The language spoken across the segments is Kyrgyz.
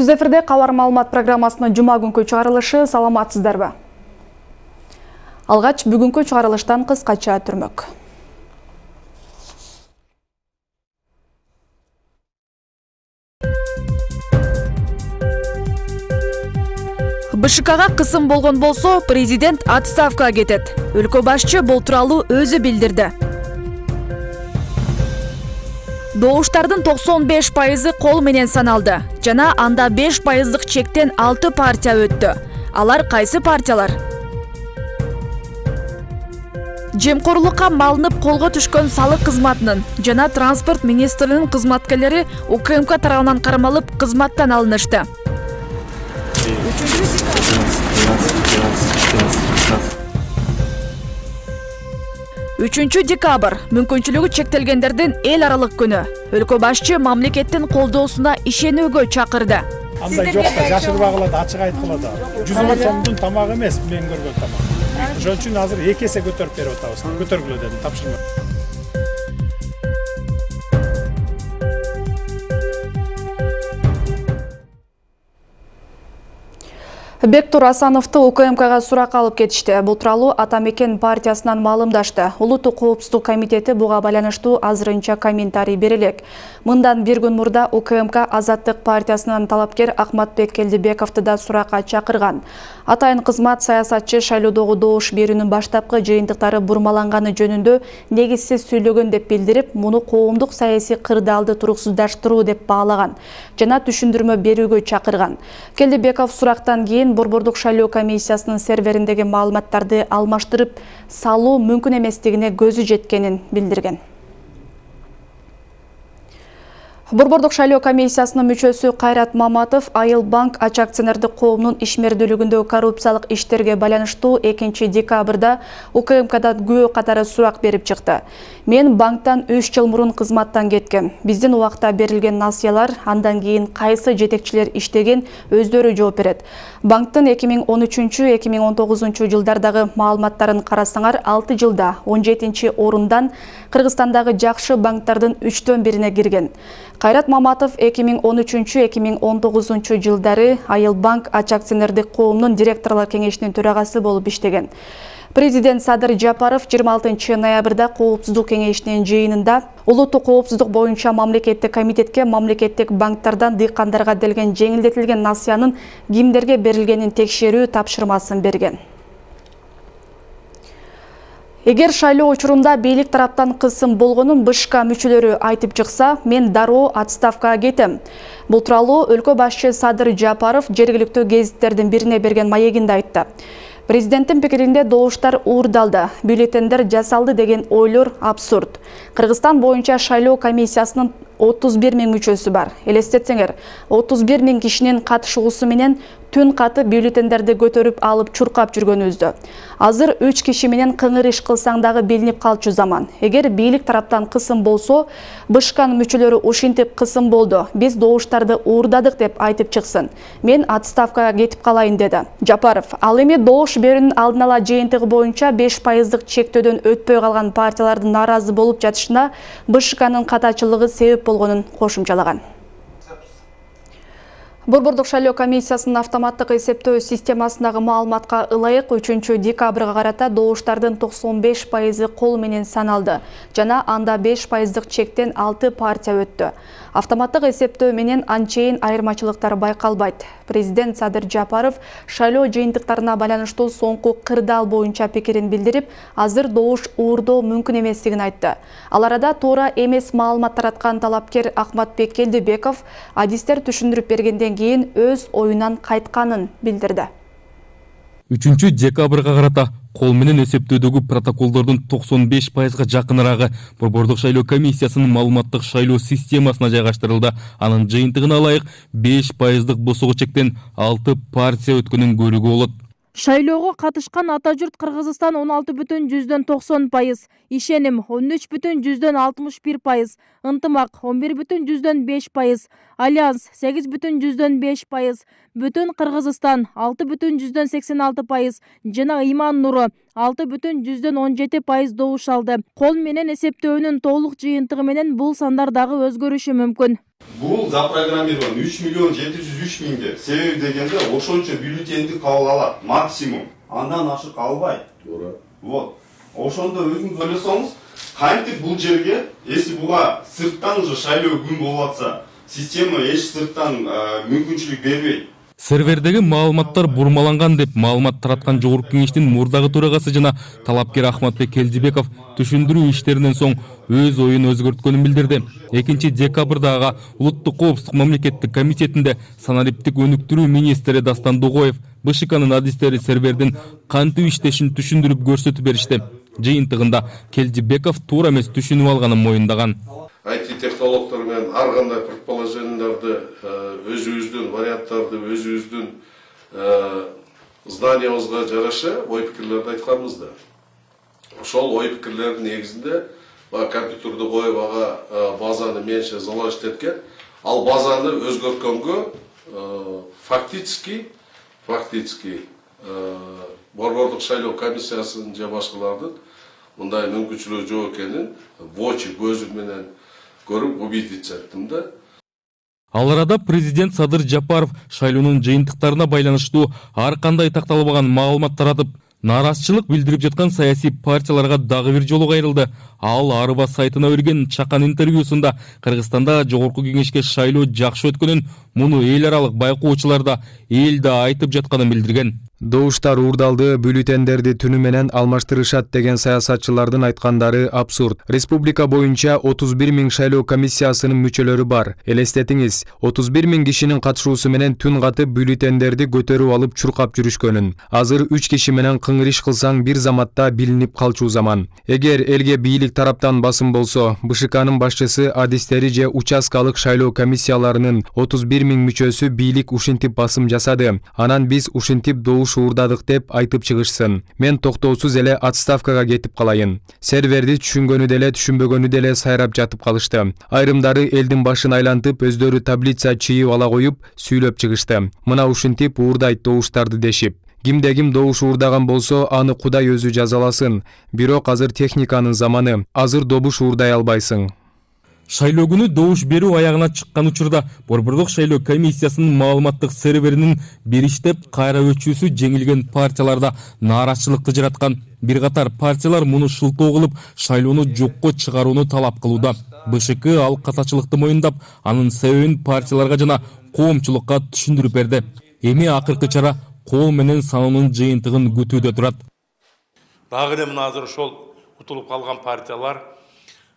Түз эфирде кабар маалымат программасынын жума күнкү чыгарылышы, саламатсыздарбы? Алгач бүгүнкү чыгарылыштан кыскача түрмөк. БШКга кысым болгон болсо, президент отставкага кетет. Өлкө башчы бул тууралуу өзү билдирди. Добуштардын 95% кол менен саналды. Жана анда 5% чектен 6 партия өттү. Алар кайсы партиялар? Жемкорлукка малынып колго түшкөн салык кызматынын жана транспорт министринин кызматкерлери УКМК тарабынан кармалып кызматтан алынышты. 3 декабрь мүмкүнчүлүгү чектелгендердин эл аралык күнү. Өлкө башчы мамлекеттин колдоосуна ишенүүгө чакырды. Андай жокта жашырбагыла да, ачык айткыла да. 100 миң сомдун тамагы эмес, мен көргөн тамак. Ошон үчүн азыр 2 эсе көтөрүп берип атабыз. Көтөргүлө дедим, тапшырма. Бектур Асановду УКМКга суракка алып кетишти. Бул тууралуу Ата Мекен партиясынан маалымдашты. Улуттук коопсуздук комитети буга байланыштуу азырынча комментарий берелек. Мындан бир күн мурда УКМК Азаттык партиясынан талапкер Акматбек Келдибековду да суракка чакырган. Атайын кызмат саясатчы шайлоодогу добуш берүүнүн баштапкы жыйынтыктары бурмаланганы жөнүндө негизсиз сүйлөгөн деп билдирип, муну коомдук саясий кырдаалды туруксуздаштыруу деп баалаган жана түшүндүрмө берүүгө чакырган. Келдибеков сурактан кийин Борбордук шайлоо комиссиясынын сервериндеги маалыматтарды алмаштырып салуу мүмкүн эместигине көзү жеткенин билдирген. Борбордук шайлоо комиссиясынын мүчөсү Кайрат Маматов Айыл банк ач акционердик коомунун ишмердүүлүгүндө коррупциялык иштерге байланыштуу 2 декабрда УКМКдан күбө катары сурак берип чыкты. Мен банктан 3 жыл мурун кызматтан кеткем. Биздин убакта берилген насыялар, андан кийин кайсы жетекчилер иштеген өздөрү жооп берет. Банктын 2013-2019 жылдардагы маалыматтарын карасаңар, 6 жылда 17-орундан Кыргызстандагы жакшы банктардын 3/1-ине кирген. Кайрат Маматов 2013-2019 жылдары Айыл банк ач акционердик коомунун директорлор кеңешинин төрагасы болуп иштеген. Президент Садыр Жапаров 26 ноябрда коопсуздук кеңешинин жыйынында улуттук коопсуздук боюнча мамлекеттик комитетке мамлекеттик банктардан дыйкандарга делген жеңилдетилген насыянын кимдерге берилгенин текшерүү тапшырмасын берген. Эгер шайлоо учурунда бийлик тараптан кысым болгонун БШК мүчөлөрү айтып чыкса, мен дароо отставкага кетем. Бул тууралуу өлкө башчы Садыр Жапаров жергиликтүү гезиттердин бирине берген маегинде айтты. Президенттин пикиринде добуштар уурдалды, бюллетендер жасалды деген ойлор абсурд. Кыргызстан боюнча шайлоо комиссиясынын 31 миң мүчөсү бар. Элестетсеңер, 31 миң кишинин катышуусу менен түн каты бюллетендерди көтөрүп алып чуркап жүргөнүбүздө. Азыр 3 киши менен кыңыр иш кылсаң дагы билинип калчу заман. Эгер бийлик тараптан кысым болсо, БШКнын мүчөлөрү ушинтип кысым болду, биз добуштарды уурдадык деп айтып чыксын. Мен отставкага кетип калайын деди Жапаров. Ал эми добуш берүүнүн алдын ала жыйынтыгы боюнча 5% чектөөдөн өтпөй калган партиялардын наразы болуп жатышына БШКнын катачылыгы себеп болгонун кошумчалаган. Борбордук шайлоо комиссиясынын автоматтык эсептөө системасындагы маалыматка ылайык 3 декабрга карата добуштардын 95% кол менен саналды жана анда 5% чектен 6 партия өттү. Автоматтык эсептөө менен анчейин айырмачылыктар байкалбайт. Президент Садыр Жапаров шайлоо жыйынтыктарына байланыштуу соңку кырдаал боюнча пикирин билдирип, азыр добуш уурдоо мүмкүн эместигин айтты. Ал арада туура эмес маалымат тараткан талапкер Акматбек Келдибеков адистер түшүндүрүп бергенден кийин өз оюнан кайтканын билдирди. 3 декабрга карата кол менен эсептөөдөгү протоколдордун 95%га жакынырагы Борбордук шайлоо комиссиясынын маалыматтык шайлоо системасына жайгаштырылды. Анын жыйынтыгына ылайык 5% босого чектен 6 партия өткөнүн көрүүгө болот. Шайлоого катышкан ата журт Кыргызстан 16,90%, ишеним 13,61%, ынтымак 11,5%, альянс 8,5%, бүтүн Кыргызстан 6,86% жана Иман Нуру 6,17% добуш алды. Кол менен эсептөөнүн толук жыйынтыгы менен бул сандар дагы өзгөрүшү мүмкүн. Бул запрограммирован 3 миллион 703 миңге. Себеби дегенде ошончо бюллетенди кабыл алат максимум. Андан ашык албайт. Туура. Вот. Ошондо өзүңүз ойлосоңуз, кантип бул жерге, если буга сырттан уже шайлоо күн болуп атса, система эч сырттан мүмкүнчүлүк бербейт. Сервердеги маалыматтар бурмаланган деп маалымат тараткан Жогорку Кеңештин мурдагы төрагасы жана талапкер Ахматбек Келдибеков түшүндүрүү иштеринен соң өз оюн өзгөрткөнүн билдирди. 2-декабрда ага Улуттук коопсуздук мамлекеттик комитетинде санариптик өнүктүрүү министри Дастан Дугоев БШКнын адистери сервердин кантип иштешин түшүндүрүп көрсөтүп беришти. Жыйынтыгында Келдибеков туура эмес түшүнүп алганын моюндаган. IT-технологтар менен ар кандай предположенияларды, өзүбүздүн варианттарды, өзүбүздүн знаниябызга жараша ой пикирлерди айтканбыз да. Ошол ой пикирлердин негизинде компьютерди коюп ага базаны менче залаштеткен, ал базаны өзгөрткөнгө фактически Борбордук шайлоо комиссиясынын же башкалардын мындай мүмкүнчүлүгү жок экенин вочи көзүм менен көрүп убедиться эттим да. Ал арада президент Садыр Жапаров шайлоонун жыйынтыктарына байланыштуу ар кандай такталбаган маалымат таратып, нааразычылык билдирип жаткан саясий партияларга дагы бир жолу кайрылды. Ал Арыба сайтына берген чакан интервьюсунда Кыргызстанда Жогорку Кеңешке шайлоо жакшы өткөнүн, муну эл аралык байкоочулар да эл да айтып жатканын билдирген. Добуштар уурдалды, бюллетендерди түнү менен алмаштырышат деген саясатчылардын айткандары абсурд. Республика боюнча 31 миң шайлоо комиссиясынын мүчөлөрү бар. Элестетиңиз, 31 миң кишинин катышуусу менен түн катып бюллетендерди көтөрүп алып чуркап жүрүшкөнүн. Азыр 3 киши менен кыңыр кылсаң бир заматта билинип калчу заман. Эгер элге бийлик тараптан басым болсо, БШКнын башчысы, адистери же участкалык шайлоо комиссияларынын 31 миң мүчөсү бийлик ушинтип басым жасады. Анан биз ушинтип добуш уурдадык деп айтып чыгышсын. Мен токтоосуз эле отставкага кетип калайын. Серверди түшүнгөнү деле, түшүнбөгөнү деле сайрап жатып калышты. Айрымдары элдин башын айлантып, өздөрү таблица чыйып ала коюп, сүйлөп чыгышты. Мына ушинтип уурдайт добуштарды дешип. Кимде ким добуш уурдаган болсо, аны Кудай өзү жазаласын. Бирок азыр техниканын заманы. Азыр добуш уурдай албайсың. Шайлоо күнү добуш берүү аягына чыккан учурда Борбордук шайлоо комиссиясынын маалыматтык серверинин бир иштеп кайра өчүүсү жеңилген партияларда нааразычылыкты жараткан. Бир катар партиялар муну шылтоо кылып, шайлоону жокко чыгарууну талап кылууда. БШК ал катачылыкты моюндап, анын себебин партияларга жана коомчулукка түшүндүрүп берди. Эми акыркы чара кол менен саноонун жыйынтыгын күтүүдө турат. Дагы эле мына азыр ошол утулуп калган партиялар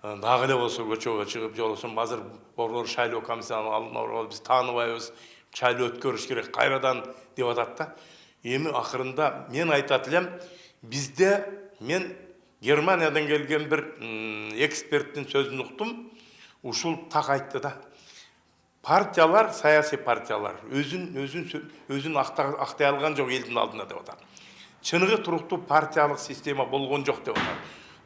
дагы эле болсо көчөгө чыгып, жолосун азыр Борбор шайлоо комиссиянын алдына барып биз тааныбайбыз, шайлоо өткөрүш керек кайрадан деп атат да. Эми акырында мен айтат элем, бизде мен Германиядан келген бир эксперттин сөзүн уктум, ушул так айтты да. Партиялар, саясий партиялар өзүн актай алган жок элдин алдына деп атат. Чыныгы туруктуу партиялык система болгон жок деп атат.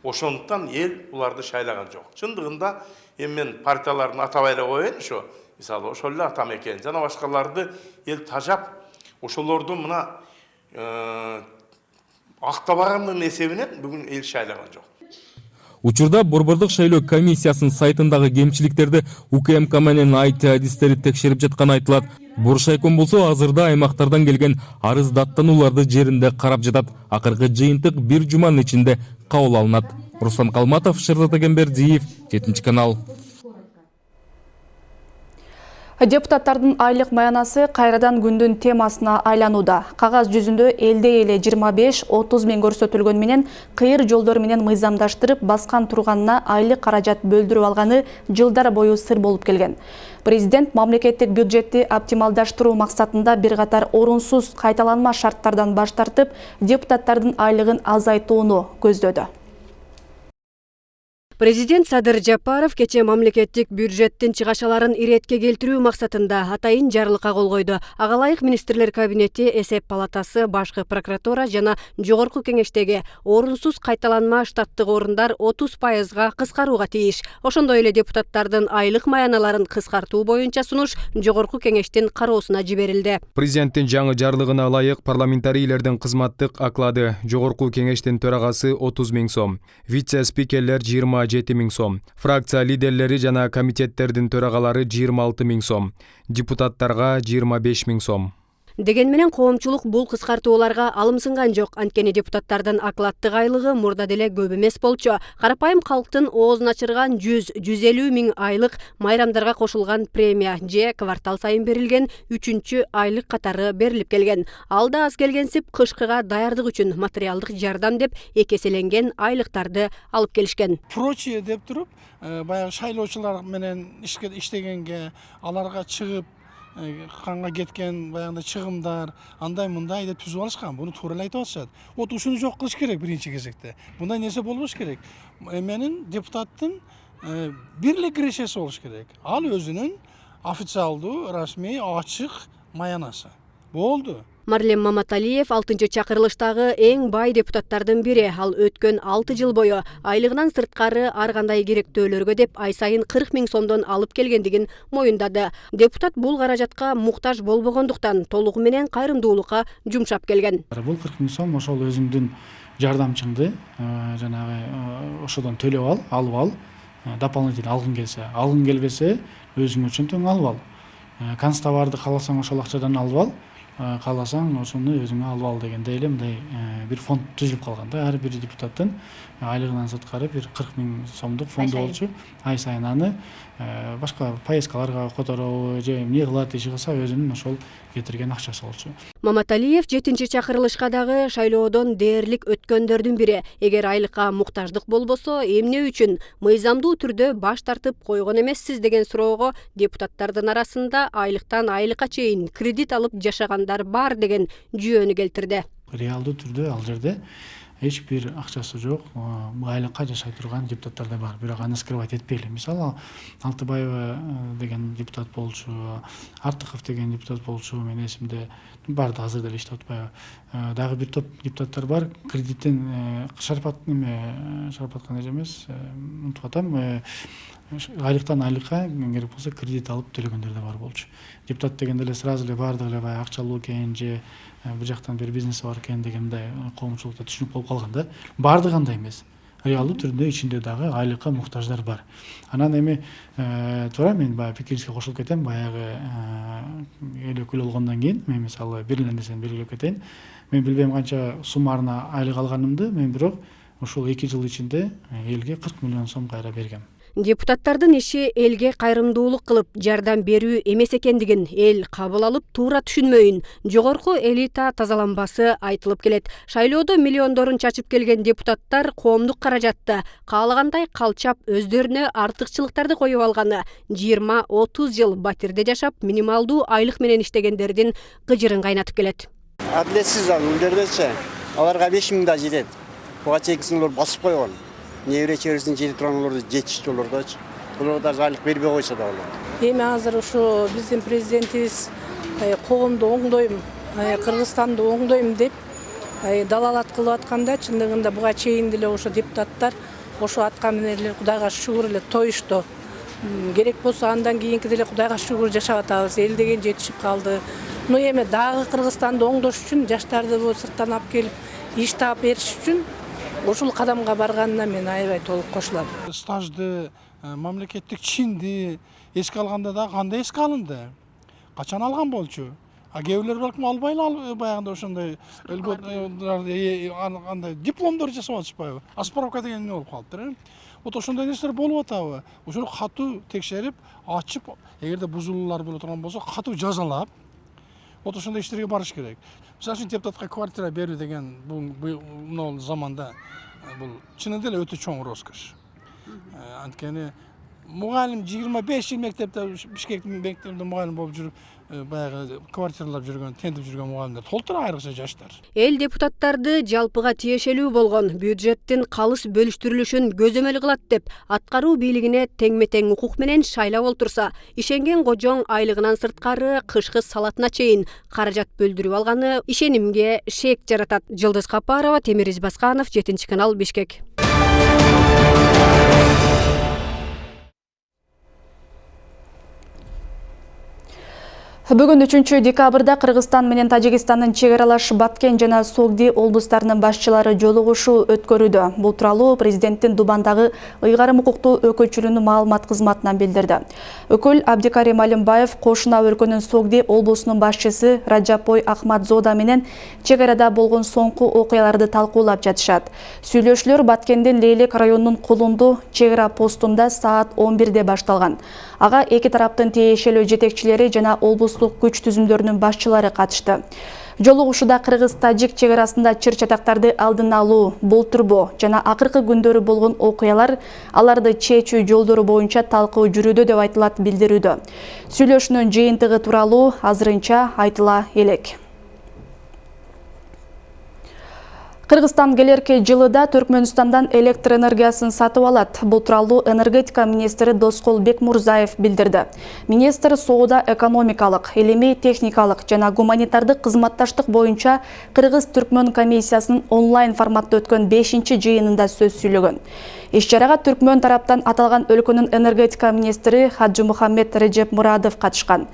Ошондуктан эл буларды шайлаган жок. Чындыгында эми мен партиялардын атабай эле коеюн, ошо мисалы ошол эле атам экен, жана башкаларды эл тажап, ошолорду мына актабаганын эсебинен бүгүн эл шайлаган жок. Учурда Борбордук шайлоо комиссиясынын сайтындагы кемчиликтерди УКМК менен IT адистери текшерип жатканы айтылат. Буршайком болсо азырда аймактардан келген арыз даттанууларды жеринде карап жатат. Акыркы жыйынтык бир жуманын ичинде кабыл алынат. Руслан Калматов, Шерзат Агембердиев, 7 канал. Депутаттардын айлык маянасы кайрадан күндүн темасына айланууда. Кагаз жүзүндө элде эле 25-30 миң көрсөтүлгөн менен кыйыр жолдор менен мыйзамдаштырып баскан турганына айлык каражат бөлдүрүп алганы жылдар бою сыр болуп келген. Президент мамлекеттик бюджетти оптималдаштыруу максатында бир катар орунсуз кайталанма шарттардан баш тартып, депутаттардын айлыгын азайтууну көздөдү. Президент Садыр Жапаров кече мамлекеттик бюджеттин чыгашаларын иретке келтирүү максатында атайын жарлыкка кол койду. Ага ылайык министрлер кабинети, эсеп палатасы, башкы прокуратура жана Жогорку Кеңештеги орунсуз кайталанма штаттык орундар 30%га кыскарууга тийиш. Ошондой эле депутаттардын айлык маяналарын кыскартуу боюнча сунуш Жогорку Кеңештин кароосуна жиберилди. Президенттин жаңы жарлыгына ылайык парламентарийлердин кызматтык оклады Жогорку Кеңештин төрагасы 30 миң сом, вице-спикерлер 20 7 000 сом. Фракция лидерлери жана комитеттердин төрагалары 26 000 сом. Депутаттарга 25 000 сом. Деген менен коомчулук бул кыскартууларга алымсынган жок. Анткени депутаттардын оклаттык айлыгы мурда деле көп эмес болчу. Карапайым калктын оозун ачырган 100-150 миң айлык майрамдарга кошулган премия же квартал сайын берилген 3-чү айлык катары берилип келген. Ал да аз келгенсип кышкыга даярдык үчүн материалдык жардам деп экеселенген айлыктарды алып келишкен. Прочие деп туруп, баягы шайлоочулар менен иштегенге, аларга чыгып канга кеткен баягындай чыгымдар андай мындай деп түзүп алышкан. Буну туура айтып атышат. Вот ушуну жок кылыш керек биринчи кезекте. Мындай нерсе болбош керек. Менин депутаттын бирлик кирешеси болуш керек. Ал өзүнүн официалдуу, расмий, ачык маянасы. Болду. Марлем Маматалиев 6-чакырылыштагы эң бай депутаттардын бири. Ал өткөн 6 жыл бою айлыгынан сырткары ар кандай керектөөлөргө деп ай сайын 40 000 сомдон алып келгендигин моюндады. Депутат бул каражатка муктаж болбогондуктан толугу менен кайрымдуулукка жумшап келген. Бул 40 000 сом ошол өзүңдүн жардамчыңды жанагы ошодон төлөп алып ал, дополнительно алгың келбесе өзүң үчүн тең алып ал. Канцтоварды кааласаң ошол акчадан алып ал. Кааласаң ошону өзүңө алып ал дегенде эле мындай бир фонд түзүлүп калган да. Ар бир депутаттын айлыгынан сырткары бир 40 000 сомдук фонду болчу. Ай сайын аны башка поездкаларга которобу же эмне кылат иши кылса өзүнүн ошол кетирген акчасы болчу. Маматалиев 7-чакырылышка дагы шайлоодон дээрлик өткөндөрдүн бири. Эгер айлыкка муктаждык болбосо, эмне үчүн мыйзамдуу түрдө баш тартып койгон эмессиз деген суроого депутаттардын арасында айлыктан айлыкка чейин кредит алып жашагандар бар деген жүйөнү келтирди. Реалдуу түрдө ал жерде эч бир акчасы жок, айлыкка жашай турган депутаттар да бар. Бирок аны скрывать этпейли. Мисалы Алтыбаева деген депутат болчу, Артыков деген депутат болчу, мен эсимде бар да азыр деле иштеп атпайбы. Дагы бир топ депутаттар бар, кредиттен шарапаткан эмес, унутуп атам. Айлыктан айлыкка керек болсо кредит алып төлөгөндөр да бар болчу. Депутат дегенде эле сразу эле баардыгы эле баягы акчалуу экен же бир жактан бир бизнеси бар экен дегенде коомчулукта түшүнүк болуп калган да. Баардыгы андай эмес. Реалдуу түрдө ичинде дагы айлыкка муктаждар бар. Анан эми туура мен баягы пикириңизге кошулуп кетем. Баягы эл өкүл болгондон кийин мен мисалы бир эле нерсени белгилеп кетейин. Мен билбейм канча суммарына айлык алганымды, мен бирок ушул 2 жыл ичинде элге 40 миллион сом кайра бергем. Депутаттардын иши элге кайрымдуулук кылып жардам берүү эмес экендигин эл кабыл алып туура түшүнмөйүн жогорку элита тазаланбасы айтылып келет. Шайлоодо миллиондорун чачып келген депутаттар коомдук каражатты каалагандай калчап өздөрүнө артыкчылыктарды коюп алганы 20-30 жыл батирде жашап минималдуу айлык менен иштегендердин кыжырын кайнатып келет. Адилетсиз алардачы. Аларга 5 000 да жетет. Буга чейинкисин басып койгон. Небере чебересин жете турганларды жетишти олордочу. Булар даже айлык бербей койсо да болот. Эми азыр ушу биздин президентибиз коомду оңдойм, Кыргызстанды оңдойм деп далалат кылып атканда, чындыгында буга чейин деле ошо депутаттар ошо аткан менен эле Кудайга шүгүр эле тоюшту. Керек болсо андан кийинки деле Кудайга шүгүр жашап атабыз. Эл деген жетишип калды. Эми дагы Кыргызстанды оңдош үчүн жаштарды сырттан алып келип иш таап бериш үчүн ошол кадамга барганына мен аябай толук кошулам. Стажды, мамлекеттик чинди эске алганда да кандай эске алынды? Качан алган болчу? Кээ бирлер балким албай эле баягында ошондой андай дипломдор жасап атышпайбы? Справка деген эмне болуп калыптыр? Вот ошондой нерселер болуп атабы? Ошону катуу текшерип, ачып, эгерде бузулуулар боло турган болсо, катуу жазалап, вот ошондой иштерге барыш керек. Мисалы үчүн депутатка квартира берүү деген бул заманда бул чынында эле өтө чоң роскош. Анткени мугалим 25 жыл мектепте Бишкектин мектебинде мугалим болуп жүрүп, баягы квартиралап жүргөн, тентип жүргөн мугалимдер толтура айрыкча жаштар. Эл депутаттарды жалпыга тиешелүү болгон бюджеттин калыс бөлүштүрүлүшүн көзөмөл кылат деп аткаруу бийлигине теңме-тең укук менен шайлап олтурса, ишенген кожоң айлыгынан сырткары кышкы салатына чейин каражат бөлдүрүп алганы ишенимге шек жаратат. Жылдыз Капарова, Темир Избасканов, 7-канал, Бишкек. Бүгін 3 декабрда Кыргызстан менен Тажикстандын чегаралаш Баткен жана Согди облустарынын башчылары жолугушуу өткөрүүдө. Бул тууралуу президенттин Дубандагы ыйгарым укуктуу өкүлчүлүгүнүн маалымат кызматынан билдирди. Өкүл Абдикарим Алимбаев кошуна өлкөнүн Согди облусунун башчысы Раджапой Ахмадзода менен чегарада болгон соңку окуяларды талкуулап жатышат. Сүйлөшүүлөр Баткендин Лейлек районунун Кулунду чегара постунда саат 11-де башталган. Ага эки тараптын тиешелүү жетекчилери жана облустук күч түзүмдөрүнүн башчылары катышты. Жолугушууда Кыргыз-Тажик чегарасында чыр-чатактарды алдын алуу, болтурбоо жана акыркы күндөрү болгон окуялар, аларды чечүү жолдору боюнча талкуу жүрүүдө деп айтылат билдирүүдө. Сүйлөшүүнүн жыйынтыгы тууралуу азырынча айтыла элек. Кыргызстан келерки жылыда Түркмөнстандан электр энергиясын сатып алат. Бул тууралуу энергетика министри Доскол Бекмурзаев билдирди. Министр соода экономикалык, илимий техникалык жана гуманитардык кызматташтык боюнча Кыргыз-Түркмөн комиссиясынын онлайн форматта өткөн 5-чи жыйынында сөз сүйлөгөн. Иш-чарага Түркмөн тараптан аталган өлкөнүн энергетика министри Хаджы Мухаммед Режеп Мурадов катышкан.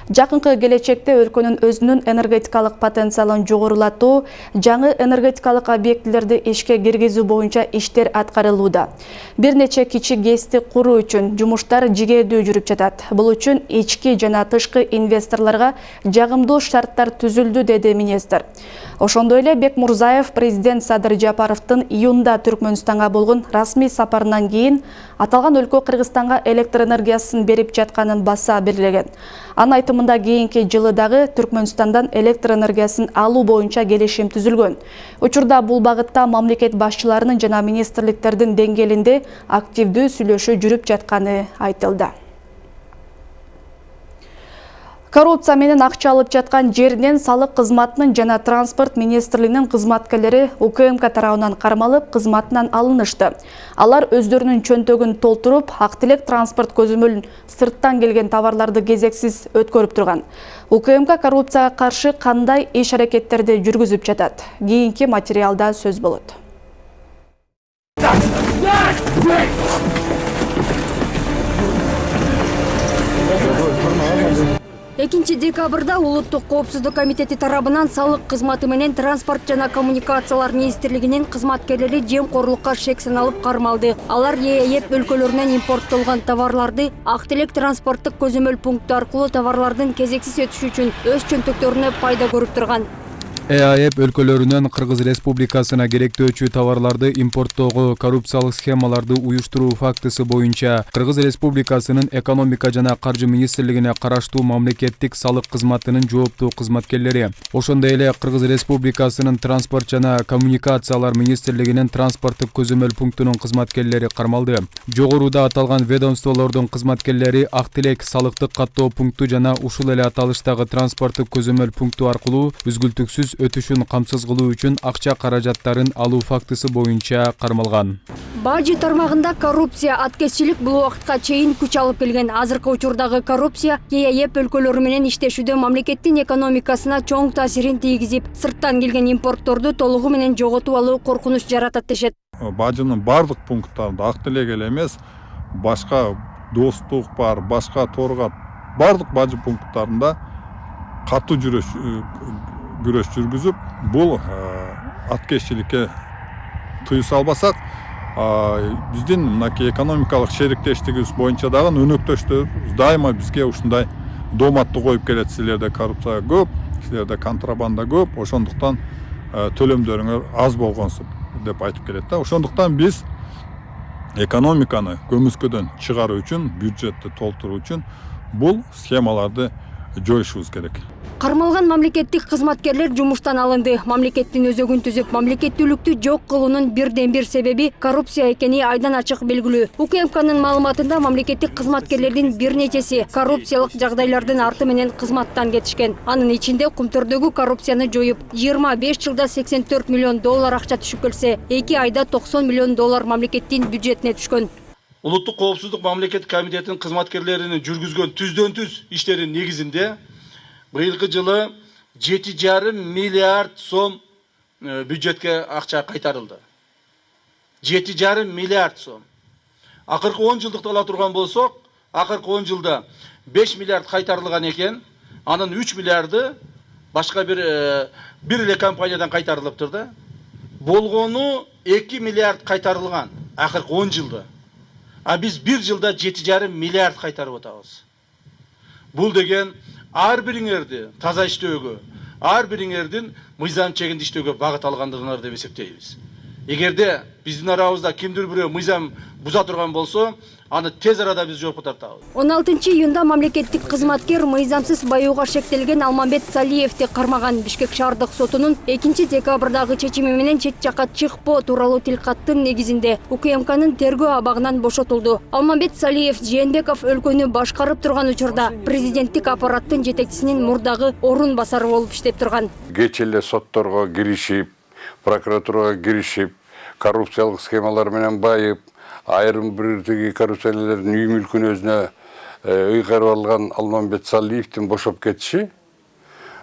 Жакынкы келечекте өлкөнүн өзүнүн энергетикалык потенциалын жогорулатуу, жаңы энергетикалык объектилерди ишке киргизүү боюнча иштер аткарылууда. Бир нече кичи ГЭСти куруу үчүн жумуштар жигердүү жүрүп жатат. Бул үчүн ички жана тышкы инвесторлорго жагымдуу шарттар түзүлдү, деди министр. Ошондой эле Бекмурзаев президент Садыр Жапаровдун июнда Түркмөнстанга болгон расмий сапарынан кийин аталган өлкө Кыргызстанга электр энергиясын берип жатканын баса белгилеген. Анын айтымында кийинки жылы дагы Түркмөнстандан электр энергиясын алуу боюнча келишим түзүлгөн. Учурда бул багытта мамлекет башчыларынын жана министрликтердин деңгээлинде активдүү сүйлөшүү жүрүп жатканы айтылды. Коррупция менен акча алып жаткан жеринен салык кызматынын жана транспорт министрлигинин кызматкерлери УКМК тарабынан кармалып, кызматынан алынышты. Алар өздөрүнүн чөнтөгүн толтуруп, ак тилек транспорт көзөмөлүн сырттан келген товарларды кезексиз өткөрүп турган. УКМК коррупцияга каршы кандай иш-аракеттерди жүргүзүп жатат? Кийинки материалда сөз болот. 2 декабрда Улуттук коопсуздук комитети тарабынан салык кызматы менен транспорт жана коммуникациялар министрлигинин кызматкерлери жемкорлукка шек саналып кармалды. Алар ЕЭП өлкөлөрүнөн импорттолгон товарларды ак тилек транспорттук көзөмөл пункту аркылуу товарлардын кезексиз өтүшү үчүн өз чөнтөктөрүнө пайда көрүп турган. ЭАЭП өлкөлөрүнөн Кыргыз Республикасына керектөөчү товарларды импорттоого коррупциялык схемаларды уюштуруу фактысы боюнча Кыргыз Республикасынын экономика жана каржы министрлигине караштуу мамлекеттик салык кызматынын жооптуу кызматкерлери, ошондой эле Кыргыз Республикасынын транспорт жана коммуникациялар министрлигинин транспорттук көзөмөл пунктунун кызматкерлери кармалды. Жогоруда аталган ведомстволордун кызматкерлери ак тилек салыктык каттоо пункту жана ушул эле аталыштагы транспорттук көзөмөл пункту аркылуу үзгүлтүксүз өтүшүн камсыз кылуу үчүн акча каражаттарын алуу фактысы боюнча кармалган. Бажы тармагында коррупция, аткезчилик бул убакытка чейин күч алып келген. Азыркы учурдагы коррупция ЕЭП өлкөлөрү менен иштешүүдө мамлекеттин экономикасына чоң таасирин тийгизип, сырттан келген импортторду толугу менен жоготуп алуу коркунуч жаратат дешет. Бажынын бардык пункттарында ак тилек эле эмес, башка достук бар, башка торгат бардык бажы пункттарында катуу күрөш жүргүзүп, бул аткезчиликке тыюу салбасак, биздин мынакей экономикалык шериктештигибиз боюнча дагы өнөктөштөр дайыма бизге ушундай дооматты коюп келет. Силерде коррупция көп, силерде контрабанда көп, ошондуктан төлөмдөрүңөр аз болгонсуп деп айтып келет да. Ошондуктан биз экономиканы көмүскөдөн чыгаруу үчүн, бюджетти толтуруу үчүн бул схемаларды жоюшубуз керек. Кармалган мамлекеттик кызматкерлер жумуштан алынды. Мамлекеттин өзөгүн түзүп, мамлекеттүүлүктү жок кылуунун бирден бир себеби коррупция экени айдан ачык белгилүү. УКМКнын маалыматында мамлекеттик кызматкерлердин бир нечеси коррупциялык жагдайлардын арты менен кызматтан кетишкен. Анын ичинде Кумтөрдөгү коррупцияны жоюп, 25 жылда $84 миллион акча түшүп келсе, 2 айда $90 миллион мамлекеттин бюджетине түшкөн. Улуттук коопсуздук мамлекеттик комитетинин кызматкерлеринин жүргүзгөн түздөн-түз иштеринин негизинде быйылкы жылы 7,5 миллиард сом бюджетке акча кайтарылды. 7,5 миллиард сом. Акыркы 10 жылдыкты ала турган болсок, акыркы 10 жылда 5 миллиард кайтарылган экен. анын 3 миллиарды башка бир эле компаниядан кайтарылыптыр да. Болгону 2 миллиард кайтарылган акыркы 10 жылда. А биз 1 жылда 7,5 миллиард кайтарып атабыз. Бул деген ар бириңерди таза иштөөгө, ар бириңердин мыйзам чегинде иштөөгө багыт алгандыгыңар деп эсептейбиз. Эгерде биздин арабызда кимдир бирөө мыйзам буза турган болсо, аны тез арада биз жоопко тартабыз. 16-июнда мамлекеттик кызматкер мыйзамсыз баюуга шектелген Алмамбет Салиевди кармаган Бишкек шаардык сотунун 2-декабрдагы чечими менен чет жакка чыкпоо тууралуу тилкаттын негизинде УКМКнын тергөө абагынан бошотулду. Алмамбет Салиев Жээнбеков өлкөнү башкарып турган учурда президенттик аппараттын жетекчисинин мурдагы орун басары болуп иштеп турган. Кеч эле сотторго киришип, прокуратурага киришип, коррупциялык схемалар менен байып, айрым бир коррупционерлердин үй мүлкүн өзүнө ыйгарып алган Алмамбет Салиевдин бошоп кетиши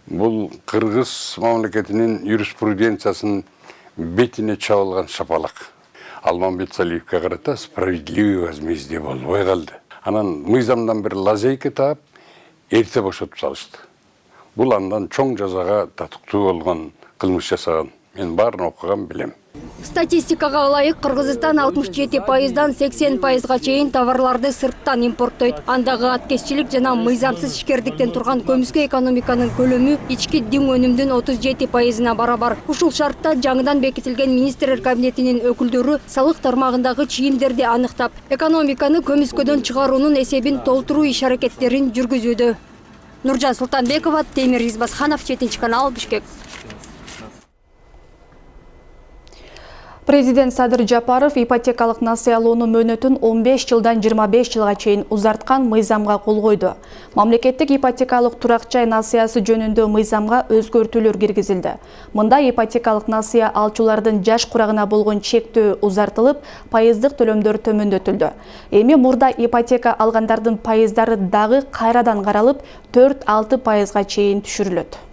бул Кыргыз мамлекетинин юриспруденциясынын бетине чабылган шапалак. Алмамбет Салиевге карата справедливый возмездие болбой калды. Анан мыйзамдан бир лазейка таап, эрте бошотуп салышты. Бул андан чоң жазага татыктуу болгон кылмыш жасаган. Мен баарын окуган билем. Статистикага ылайык Кыргызстан 67%дан 80%га чейин товарларды сырттан импорттойт. Андагы аткезчилик жана мыйзамсыз ишкердиктен турган көмүскө экономиканын көлөмү ички диң өнүмдүн 37%-на барабар. Ушул шартта жаңыдан бекитилген министрлер кабинетинин өкүлдөрү салык тармагындагы чийимдерди аныктап, экономиканы көмүскөдөн чыгаруунун эсебин толтуруу иш-аракеттерин жүргүзүүдө. Нуржан Султанбекова, Темир Избасханов, 7 канал, Бишкек. Президент Садыр Жапаров ипотекалык насыялоону мөөнөтүн 15 жылдан 25 жылга чейин узарткан мыйзамга кол койду. Мамлекеттик ипотекалык турак жай насыясы жөнүндө мыйзамга өзгөртүүлөр киргизилди. Мында ипотекалык насыя алчулардын жаш курагына болгон чектөө узартылып, пайыздык төлөмдөр төмөндөтүлдү. Эми мурда ипотека алгандардын пайыздары дагы кайрадан каралып, 4-6%га чейин түшүрүлөт.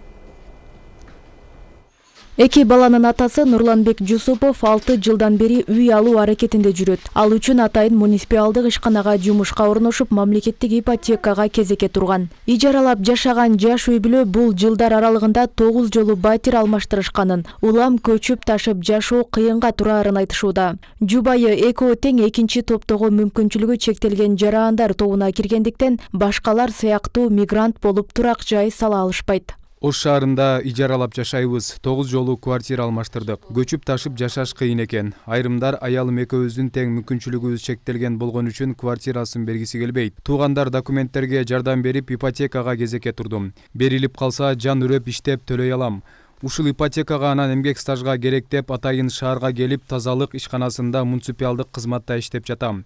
Эки баланын атасы Нурланбек Жусупов 6 жылдан бери үй алуу аракетинде жүрөт. Ал үчүн атайын муниципалдык ишканага жумушка орношуп, мамлекеттик ипотекага кезекке турган. Ижаралап жашаган жаш үй бүлө бул жылдар аралыгында 9 жолу батир алмаштырышканын, улам көчүп ташып жашоо кыйынга турарын айтышууда. Жубайы экөө тең экинчи топтогу мүмкүнчүлүгү чектелген жарандар тобуна киргендиктен башкалар сыяктуу мигрант болуп турак жай сала алышпайт. Ош шаарында ижаралап жашайбыз, 9 жолу квартира алмаштырдык. Көчүп ташып жашаш кыйын экен. Айрымдар аялым экөөбүздүн тең мүмкүнчүлүгүбүз чектелген болгон үчүн квартирасын бергиси келбейт. Туугандар документтерге жардам берип, ипотекага кезекке турдум. Берилип калса жан үрөп иштеп төлөй алам. Ушул ипотекага анан эмгек стажга керек деп атайын шаарга келип, тазалык ишканасында муниципалдык кызматта иштеп жатам.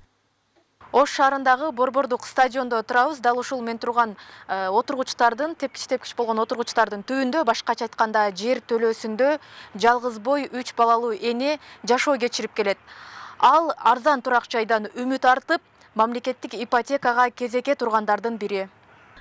Ош шаарындагы Борбордук стадиондо турабыз. Дал ушул мен турган отургучтардын, тепкич болгон отургучтардын түбүндө, башкача айтканда жер төлөөсүндө жалгыз бой 3 балалуу эне жашоо кечирип келет. Ал арзан турак жайдан үмүт артып, мамлекеттик ипотекага кезекке тургандардын бири.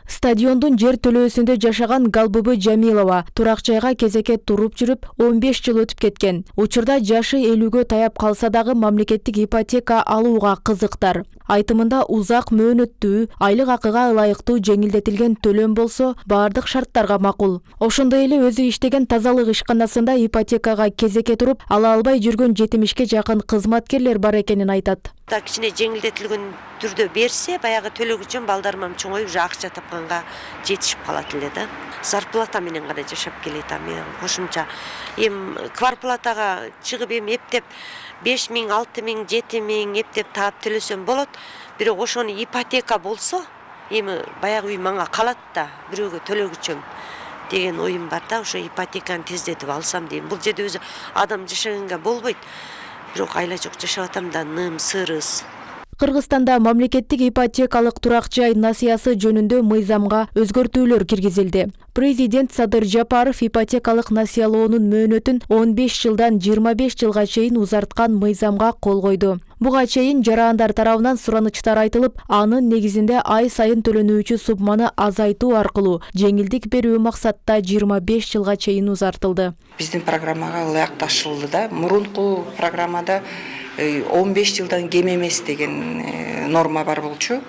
Стадиондун жер төлөөсүндө жашаган Галбыбы Жамилова турак жайга кезекке туруп жүрүп 15 жыл өтүп кеткен. Учурда жашы 50гө таяп калса дагы мамлекеттик ипотека алууга кызыктар. Айтымында узак мөөнөттүү, айлык акыга ылайыктуу жеңилдетилген төлөм болсо, бардык шарттарга макул. Ошондой эле өзү иштеген тазалык ишканасында ипотекага кезекке туруп, ала албай жүргөн 70ке жакын кызматкерлер бар экенин айтат. Кичине жеңилдетилген түрдө берсе, баягы төлөгүчүн балдарым чоңоюп уже акча тапканга жетишип калат эле да. Зарплата менен гана жашап келет, мен кошумча квартплатага чыгып эптеп 5 миң, 6 миң, 7 миң эптеп таап төлөсөм болот. Бирок ошону ипотека болсо, баягы үй мага калат да, бирөөгө төлөгүчөм деген оюм бар да, ошо ипотеканы тездетип алсам дейм. Бул жерде өзү адам жашаганга болбойт. Бирок айла жок жашап атам да, ным, сырыс. Кыргызстанда мамлекеттик ипотекалык турак жай насыясы жөнүндө мыйзамга өзгөртүүлөр киргизилди. Президент Садыр Жапаров ипотекалык насыялоонун мөөнөтүн 15 жылдан 25 жылга чейин узарткан мыйзамга кол койду. Буга чейин жарандар тарабынан суранычтар айтылып, анын негизинде ай сайын төлөнүүчү сумманы азайтуу аркылуу жеңилдик берүү максатта 25 жылга чейин узартылды. Биздин программага ылайыкташылды да. Мурунку программада 15 жылдан кем эмес деген норма бар болчу.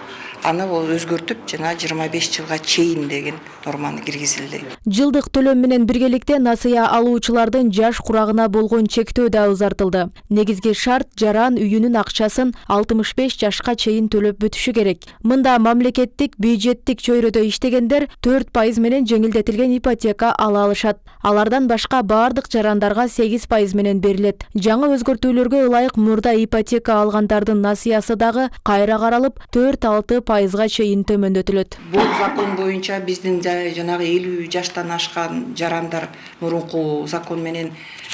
аны ол өзгөртүп жана 25 жылга чейин деген норманы киргизилди. Жылдык төлөм менен биргеликте насыя алуучулардын жаш курагына болгон чектөө да узартылды. Негизги шарт жаран үйүнүн акчасын 65 жашка чейин төлөп бүтүшү керек. Мында мамлекеттик бюджеттик чөйрөдө иштегендер 4% менен жеңилдетилген ипотека ала алышат. Алардан башка бардык жарандарга 8% менен берилет. Жаңы өзгөртүүлөргө ылайык мурда ипотека алгандардын насыясы дагы кайра каралып 4-6%га чейин төмөндөтүлөт. Бул закон боюнча биздин жанагы 50 жаштан ашкан жарандар мурунку закон менен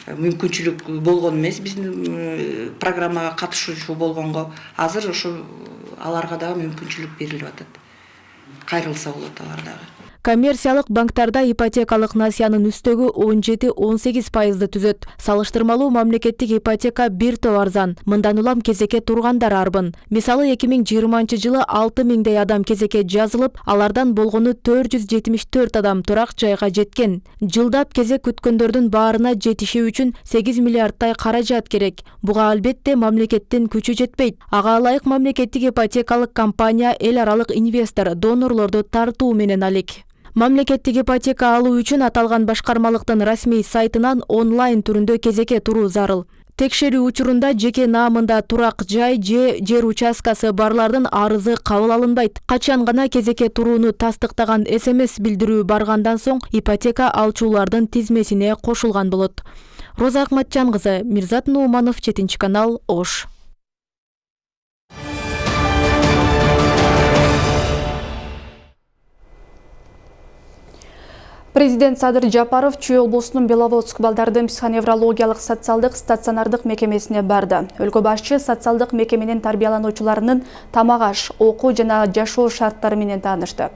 мүмкүнчүлүк болгон эмес биздин программага катышуучу болгонго. Азыр ошо аларга дагы мүмкүнчүлүк берилип атат. Кайрылса болот алар дагы. Коммерциялык банктарда ипотекалык насыянын үстөгү 17-18%ды түзөт. Салыштырмалуу мамлекеттик ипотека бир топ арзан. Мындан улам кезекке тургандар арбын. Мисалы 2020 жылы 6000 адам кезекке жазылып, алардан болгону 474 адам турак жайга жеткен. Жылдап кезек күткөндөрдүн баарына жетиши үчүн 8 миллиардтай каражат керек. Буга албетте мамлекеттин күчү жетпейт. Ага ылайык мамлекеттик ипотекалык компания эл аралык инвестор, донорлорду тартуу менен алек. Мамлекеттик ипотека алуу үчүн аталган башкармалыктын расмий сайтынан онлайн түрүндө кезекке туруу зарыл. Текшерүү учурунда жеке наамында турак жай же жер участкасы барлардын арызы кабыл алынбайт. Качан гана кезекке турууну тастыктаган СМС билдирүү баргандан соң ипотека алчулардын тизмесине кошулган болот. Роза Акматжан кызы, Мирзат Нууманов, 7 канал, Ош. Президент Садыр Жапаров Чүй облусунун Беловодск балдардын психоневрологиялык социалдык стационардык мекемесине барды. Өлкө башчы социалдык мекеменин тарбиялануучуларынын тамак аш, окуу жана жашоо шарттары менен таанышты.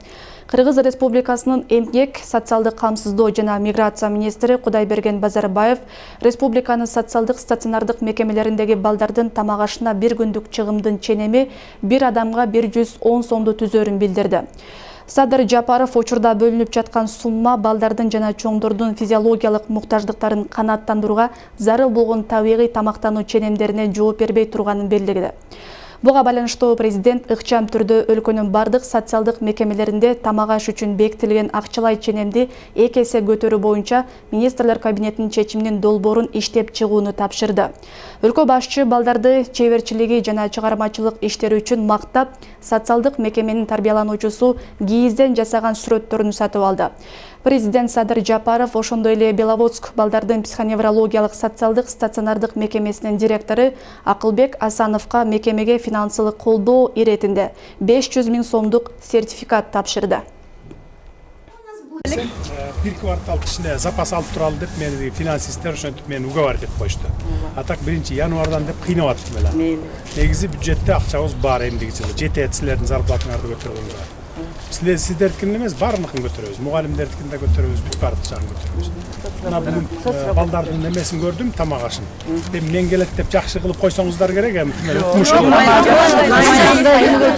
Кыргыз Республикасынын эмгек, социалдык камсыздоо жана миграция министри Кудайберген Базарбаев республиканын социалдык стационардык мекемелериндеги балдардын тамак ашына бир күндүк чыгымдын ченеми бир адамга 110 сомду түзөрүн билдирди. Садыр Жапаров учурда бөлүнүп жаткан сумма балдардын жана чоңдордун физиологиялык муктаждыктарын канааттандырууга зарыл болгон табигый тамактануу ченемдерине жооп бербей турганын белгиледи. Буга байланыштуу президент ыкчам түрдө өлкөнүн бардык социалдык мекемелеринде тамак аш үчүн бекитилген акчалай ченемди 2 эсе көтөрүү боюнча министрлер кабинетинин чечиминин долбоорун иштеп чыгууну тапшырды. Өлкө башчы балдарды чеберчилиги жана чыгармачылык иштери үчүн мактап, социалдык мекеменин тарбиялануучусу кийизден жасаган сүрөттөрүн сатып алды. Президент Садыр Жапаров ошондой эле Беловодск балдардын психоневрологиялык социалдык стационардык мекемесинин директору Акылбек Асановго мекемеге финансылык колдоо иретинде 500 000 сомдук сертификат тапшырды. Бир квартал ичинде запас алып туралы деп мени финансисттер ошентип мени уговор деп коюшту. А так 1-январдан деп кыйнап аттым эле. Негизи бюджетте акчабыз бар эмдиги жылы. Жетет силердин зарплатаңарды көтөргөнгө. Сиздердикин эмес, баарыныкын көтөрөбүз. Мугалимдердикин да көтөрөбүз, бүт бардыгын көтөрөбүз. Мына бүгүн балдардын эмесин көрдүм, тамак ашын. Мен келет деп жакшы кылып койсоңуздар керек эми.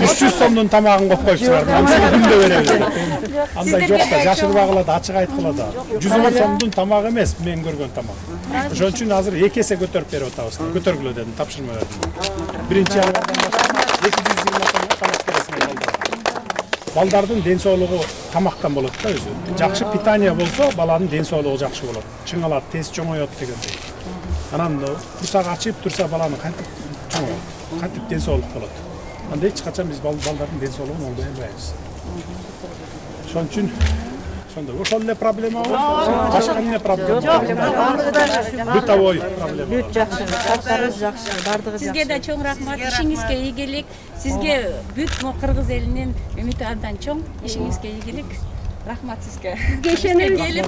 300 сомдун тамагын коюп коюпсуңар. Күндө беребиз. Андай жок да, жашырбагыла да, ачык айткыла да. 110 сомдун тамагы эмес, мен көргөн тамак. Ошон үчүн азыр 2 эсе көтөрүп берип атабыз. Көтөргүлө дедим, тапшырма бердим. 1-январдан баштап 220 тамак бересиң. Балдардын ден соолугу тамактан болот да өзү. Жакшы питание болсо, баланын ден соолугу жакшы болот. Чыңалат, тез чоңоёт дегендей. Анан курсак ачып турса баланы кантип чоңоёт, кантип ден соолук болот. Анда эч качан биз балдардын ден соолугун оңдой албайбыз. Ошон үчүн ошол эле проблема бар. Башка эмне проблема? Бытовой проблема. Бүт жакшы, шарттарыбыз жакшы, бардыгы жакшы. Сизге да чоң рахмат, ишиңизге ийгилик. Сизге бүт кыргыз элинин үмүтү абдан чоң. Ишиңизге ийгилик. Рахмат сизге. Сизге ишенебиз.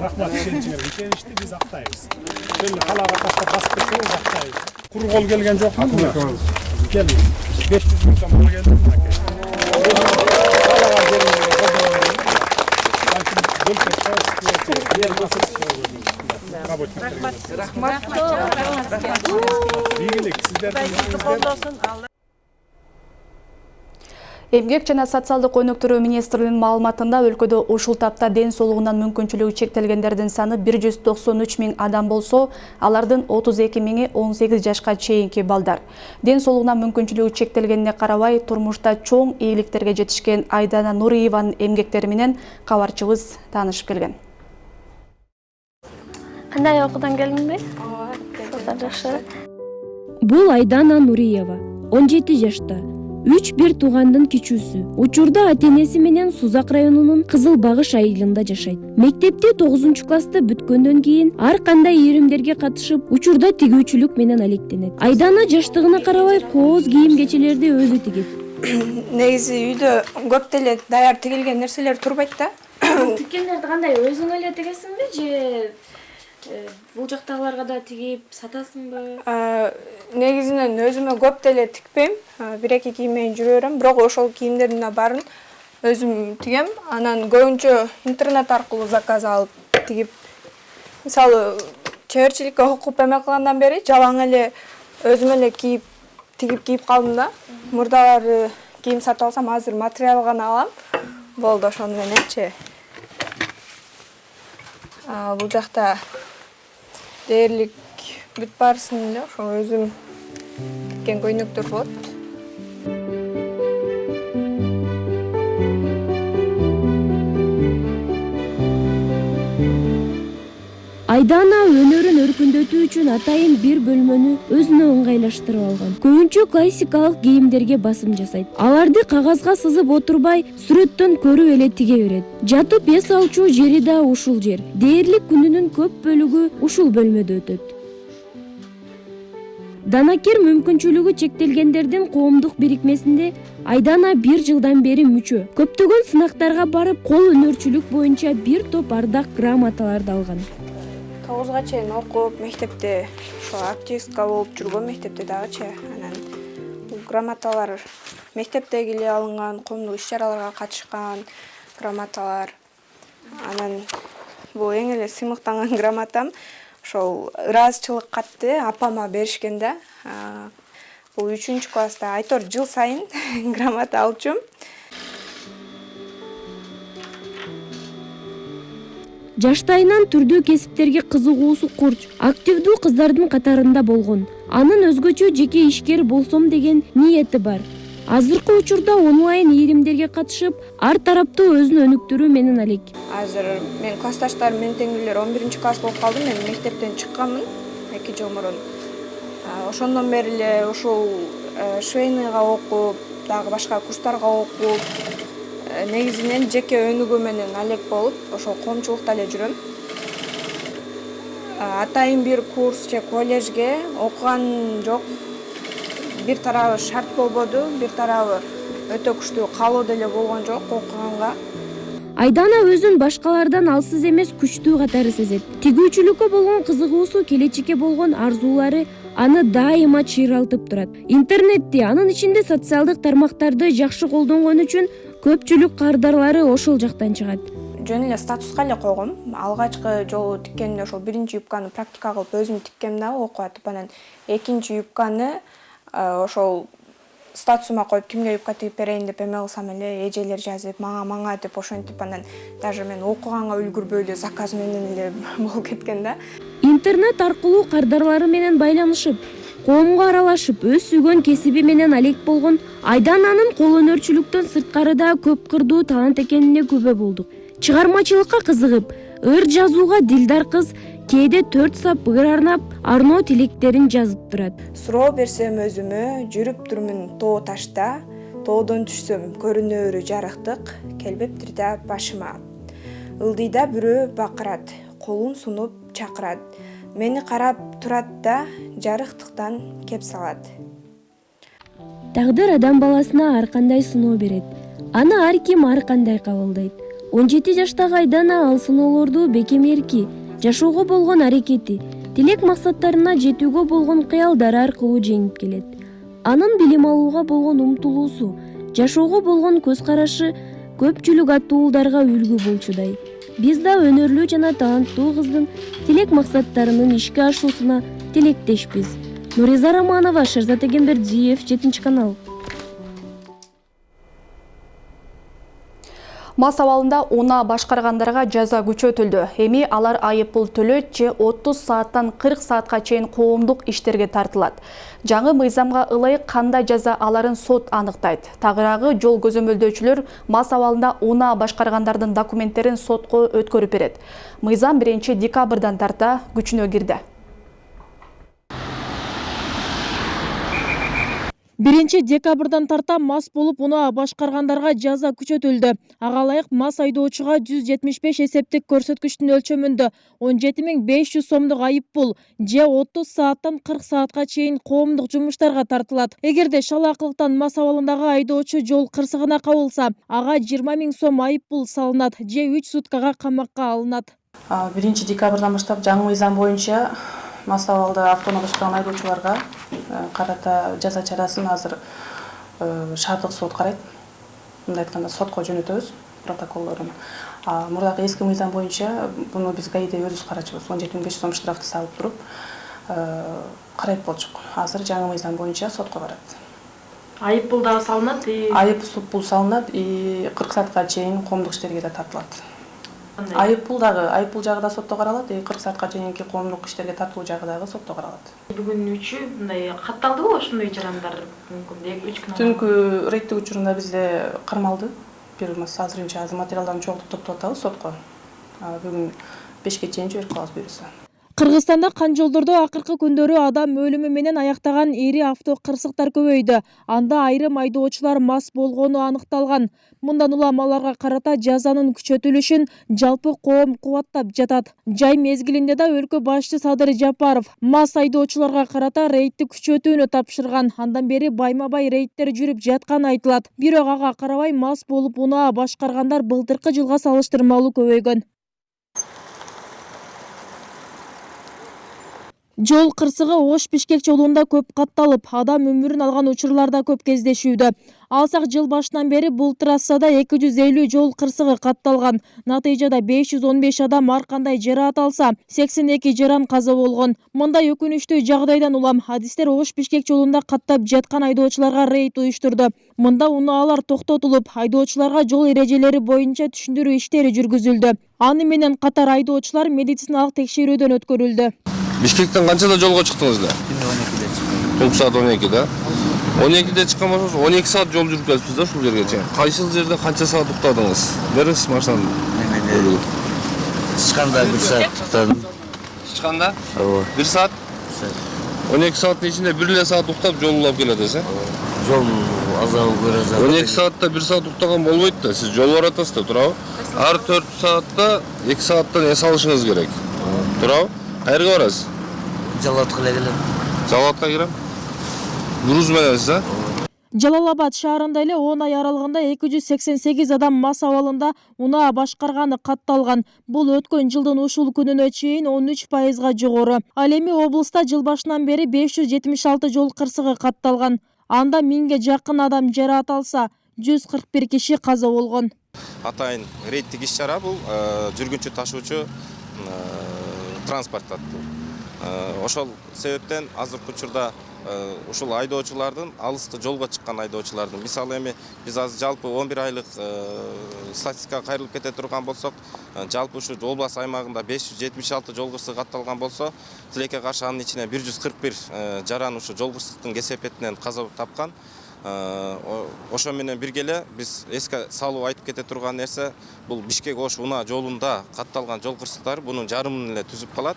Рахмат ишеничиңерге. Ишеничти биз актайбыз. Ошол калаага таштап басып кетсеңиз актайбыз. Кур кол келген жокму? Кел. 500 000 сом келди. Эмгек жана социалдык өнүктүрүү министрлигинин маалыматында өлкөдө ушул тапта ден соолугунан мүмкүнчүлүгү чектелгендердин саны 193 000 адам болсо, алардын 32 000 18 жашка чейинки балдар. Ден соолугунан мүмкүнчүлүгү чектелгенине карабай, турмушта чоң ийгиликтерге жетишкен Айдана Нуриеванын эмгектери менен кабарчыбыз таанышып келген. Кандай окуудан келдиңби? Ооба, жакшы. Бул Айдана Нуриева, 17 жашта. 3-1 туугандын кичүүсү. Учурда ата-энеси менен Сузак районунун Кызыл Багыш айылында жашайт. Мектепте 9-класста бүткөндөн кийин ар кандай ийримдерге катышып, учурда тигүүчүлүк менен алектенет. Айдана жаштыгына карабай кооз кийим-кечелерди өзү тигет. Негизи үйдө көп деле даяр тигилген нерселер турбайт да. Тиккендерди кандай өзүң эле тигесиңби же бул жактагыларга да тигип сатасыңбы? Негизинен өзүмө көп деле тикпейм. 1-2 кийим менен жүрө берем, бирок ошол кийимдердин баарын өзүм тигем. Анан көбүнчө интернет аркылуу заказ алып тигип, мисалы чеберчиликке окуп эме кылгандан бери жалаң эле өзүм эле тигип калдым да. Мурдалары кийим сатып алсам, азыр материал гана алам. Болду, ошону мененчи. Бул жакта дээрлик бүт барысын эле ошо өзүм тиккен көйнөктөр болот. Айдана өнөрүн өркүндөтүү үчүн атайын бир бөлмөнү өзүнө ыңгайлаштырып алган. Көбүнчө классикалык кийимдерге басым жасайт. Аларды кагазга сызып отурбай, сүрөттөн көрүп эле тиге берет. Жатып эс алчу жери да ушул жер. Дээрлик күнүнүн көп бөлүгү ушул бөлмөдө өтөт. Данакер мүмкүнчүлүгү чектелгендердин коомдук бирикмесинде Айдана 1 жылдан бери мүчө. Көптөгөн сынактарга барып, кол өнөрчүлүк боюнча бир топ ардак грамоталарды алган. 9-га чейин окуп, мектепте ошо активистка болуп жүргөн, мектепте дагычы. Анан бул грамоталар мектептеги эле алынган, коомдук иш-чараларга катышкан грамоталар. Анан бул эң эле сыймыктанган грамотам ошол ыраазычылык катты апама беришкен да. Бул 3-класста айтор жыл сайын грамота алчумун. Жаштайынан түрдүү кесиптерге кызыгуусу курч, активдүү кыздардын катарында болгон. Анын өзгөчө жеке ишкер болсом деген ниети бар. Азыркы учурда онлайн ийримдерге катышып, ар тараптуу өзүн өнүктүрүү менен алек. Азыр мен классташтарым менен теңдүүлөр 11-класс болуп калдым. Мен мектептен чыкканмын 2 жыл мурун. Ошондон бери эле ушул швейныйга окуп, дагы башка курстарга окуп, негизинен жеке өнүгүү менен алек болуп, ошол коомчулукта эле жүрөм. Атайын бир курс же коллежге окуган жок. Бир тарабы шарт болбоду, бир тарабы өтө күчтүү каалоо деле болгон жок окуганга. Айдана өзүн башкалардан алсыз эмес күчтүү катары сезет. Тигүүчүлүккө болгон кызыгуусу, келечекке болгон арзуулары аны дайыма чыйралтып турат. Интернетти, анын ичинде социалдык тармактарды жакшы колдонгон үчүн көпчүлүк кардарлары ошол жактан чыгат. Жөн эле статуска эле койгом. Алгачкы жолу тиккенде ошол 1-чи юбканы практика кылып өзүм тиккем да, окуп атып. Анан 2-чи юбканы ошол статусума коюп, кимге юбка тигип берейин деп эме кылсам эле эжелер жазып, мага деп ошентип, анан даже мен окуганга үлгүрбөй эле заказ менен эле болуп кеткен да. Интернет аркылуу кардарлары менен байланышып, коомго аралашып, өз сүйгөн кесиби менен алек болгон Айдананын кол өнөрчүлүктөн сырткары да көп кырдуу талант экенине күбө болдук. Чыгармачылыкка кызыгып, ыр жазууга дилдар кыз кээде 4 сап ыр арнап, арноо тилектерин жазып турат. Суроо берсем өзүмө, жүрүп турмун тоо ташта, тоодон түшсөм көрүнөрү жарыктык, келбептир да башыма. Ылдыйда бирөө бакырат, колун сунуп чакырат. Мени карап турат да жарыктыктан кеп салат. Тагдыр адам баласына ар кандай сыноо берет. Аны ар ким ар кандай кабылдайт. 17 жаштагы Айдана ал сыноолорду бекемерки, жашоого болгон аракети, тилек максаттарына жетүүгө болгон кыялдары аркылуу жеңип келет. Анын билим алууга болгон умтулуусу, жашоого болгон көз карашы көпчүлүк аттуу уулдарга үлгү болчудай. Биз да өнөрлүү жана таланттуу кыздын тилек максаттарынын ишке ашуусуна тилектешпиз. Нуриза Романова, Шерзат Эгембердиев, 7 канал. Мас абалында уна башкаргандарга жаза күчөтүлдү. Эми алар айыппул төлөйт же 30 сааттан 40 саатка чейин коомдук иштерге тартылат. Жаңы мыйзамга ылайык кандай жаза аларын сот аныктайт. Тагыраагы жол көзөмөлдөөчүлөр мас абалында уна башкаргандардын документтерин сотко өткөрүп берет. Мыйзам 1 декабрдан тарта күчүнө кирди. 1 декабрдан тарта мас болуп унаа башкаргандарга жаза күчөтүлдү. Ага ылайык мас айдоочуга 175 эсептик көрсөткүчтүн өлчөмүндө 17.500 сомдук айыппул же 30 сааттан 40 саатка чейин коомдук жумуштарга тартылат. Эгерде шалаакылыктан мас абалындагы айдоочу жол кырсыгына кабылса, ага 20.000 сом айыппул салынат же 3 суткага камакка алынат. 1 декабрдан баштап жаңы мыйзам боюнча мас абалда автоунаа башкарган айдоочуларга карата жаза чарасын азыр шаардык сот карайт. Мындай айтканда сотко жөнөтөбүз протоколдорун. Мурдагы эски мыйзам боюнча буну биз гаиде өзүбүз карачубуз. 17.500 сом штрафты салып туруп карайт болчук. Азыр жаңы мыйзам боюнча сотко барат. Айыппул дагы салынат? Айыппул салынат и 40 саатка чейин коомдук иштерге да тартылат. Айыппул жагы да сотто каралат, 40 саатка чейинки коомдук иштерге тартуу жагы дагы сотто каралат. Бүгүн үчү мындай катталдыбы ошондой жарандар мүмкүн 3 күн? Түнкү рейдтик учурунда бизде кармалды. Бир азырынча азыр материалдарын чогултуп атабыз сотко. Бүгүн 5ке чейин жиберип калабыз буюрса. Кыргызстанда кан жолдордо акыркы күндөрү адам өлүмү менен аяктаган ири авто кырсыктар көбөйдү. Анда айрым айдоочулар мас болгону аныкталган. Мындан улам аларга карата жазанын күчөтүлүшүн жалпы коом кубаттап жатат. Жай мезгилинде да өлкө башчы Садыр Жапаров мас айдоочуларга карата рейдти күчөтүүнү тапшырган. Андан бери байма-бай рейдтер жүрүп жатканы айтылат. Бирок ага карабай мас болуп унаа башкаргандар былтыркы жылга салыштырмалуу көбөйгөн. Жол кырсыгы Ош-Бишкек жолунда көп катталып, адам өмүрүн алган учурлар да көп кездешүүдө. Алсак жыл башынан бери бул трассада 250 жол кырсыгы катталган. Натыйжада 515 адам ар кандай жараат алса, 82 жаран каза болгон. Мындай өкүнүчтүү жагдайдан улам адистер Ош-Бишкек жолунда каттап жаткан айдоочуларга рейд уюштурду. Мында унаалар токтотулуп, айдоочуларга жол эрежелери боюнча түшүндүрүү иштери жүргүзүлдү. Аны менен катар айдоочулар медициналык текшерүүдөн өткөрүлдү. Бишкектен канчада жолго чыктыңыздар? 12-де чыктым. Түнкү саат 12-да. 12-де чыккан болсоңуз 12 саат жол жүрүп келипсиз да ушул жерге чейин. Кайсыл жерде канча саат уктадыңыз? Бериңиз машинаны. Чыкканда 1 саат уктадым. Чыкканда? 1 саат? 12 сааттын ичинде 1 саат уктап жол улап келатсыз, Жол азабы көрөз. 12 саатта 1 саат уктаган болбойт да. Сиз жол баратасыз да, туурабы? Ар 4 саатта 2 сааттан эс алышыңыз керек. Туурабы? Кайерге барасыз? Жалалатка келем. Жалалатка кирем. Груз мененсиз, а? Жалал-Абад шаарында эле 10 ай аралыгында 288 адам мас абалында унаа башкарганы катталган. Бул өткөн жылдын ушул күнүнө чейин 13%га жогору. Ал эми облуста жыл башынан бери 576 жол кырсыгы катталган. Анда 1000ге жакын адам жараат алса, 141 киши каза болгон. Атайын рейдтик иш-чара бул жүргүнчү ташуучу транспорт аттуу. Ошол себептен азыркы учурда ушул айдоочулардын алыскы жолго чыккан айдоочулардын мисалы эми биз азыр жалпы 11 айлык статистикага кайрылып кете турган болсок, жалпы ушу область аймагында 576 жол кырсыгы катталган болсо, тилекке каршы анын ичинен 141 жаран ушу жол кырсыктын кесепетинен каза тапкан. Ошо менен бирге эле биз эске салуу айтып кете турган нерсе бул Бишкек-Ош унаа жолунда катталган жол кырсыктары бунун жарымын эле түзүп калат.